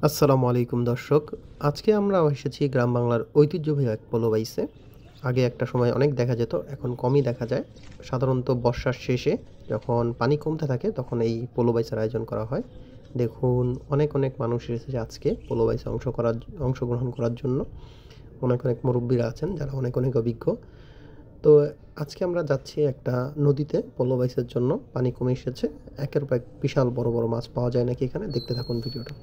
আসসালামু আলাইকুম দর্শক, আজকে আমরা এসেছি গ্রাম বাংলার ঐতিহ্যবাহী এক পোলো বাইসে। আগে একটা সময় অনেক দেখা যেত, এখন কমই দেখা যায়। সাধারণত বর্ষার শেষে যখন পানি কমতে থাকে তখন এই পোলো বাইসের আয়োজন করা হয়। দেখুন, অনেক অনেক মানুষ এসেছে আজকে পোলো বাইসে অংশগ্রহণ করার জন্য। অনেক অনেক মুরব্বীরা আছেন যারা অনেক অনেক অভিজ্ঞ। তো আজকে আমরা যাচ্ছি একটা নদীতে পোলো বাইসের জন্য। পানি কমে এসেছে, একের পর এক বিশাল বড় বড় মাছ পাওয়া যায় নাকি এখানে, দেখতে থাকুন ভিডিওটা।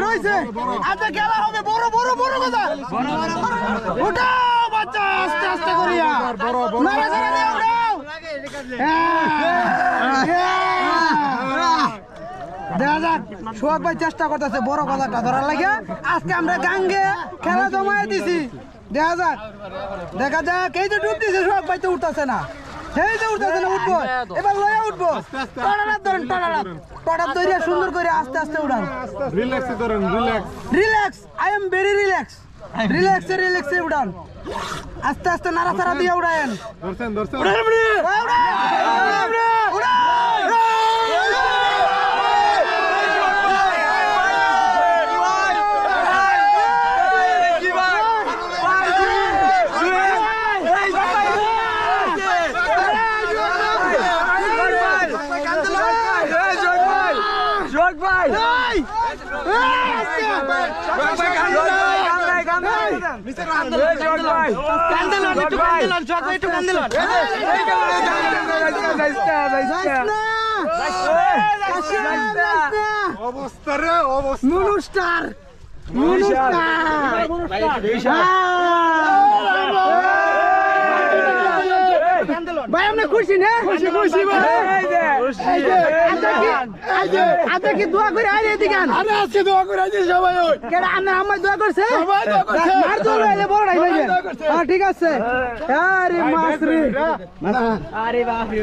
রয়েছে আচ্ছা, খেলা হবে বড় বড় বড় কথা। উঠাও বাচ্চা, আস্তে আস্তে করিয়া নাড়াচাড়া দিয়ে উঠাও। দেখা যাক, সোহাগ ভাই চেষ্টা করতেছে বড় কথাটা ধরার লাগে। আজকে আমরা গাঙ্গে খেলা জমায়ে দিছি। দেখা যাক এই যে ডুব দিছে, সোহাগ ভাই তো উঠতেছে না, উঠবো এবার লয়া উঠবো। টড়ারাত ধরেন, টড়াত ধরে সুন্দর করে আস্তে আস্তে উড়ান। রিল্যাক্স, আই এম ভেরি রিল্যাক্সে উড়ান। আস্তে আস্তে নাড়াচাড়া দিয়ে উড়ায়েন। ভাই আপনি খুশি না? খুশি আচ্ছা কি দোয়া করে আরে এদিকে আরে আজকে দোয়া করে আছি সবাই। ওই কেডা আমরা আমায় দোয়া করছে, সবাই দোয়া করছে। মার দোয়া হইলে বড় নাই ভাই। হ্যাঁ ঠিক আছে। আরে মাছ রে, আরে বাপ রে।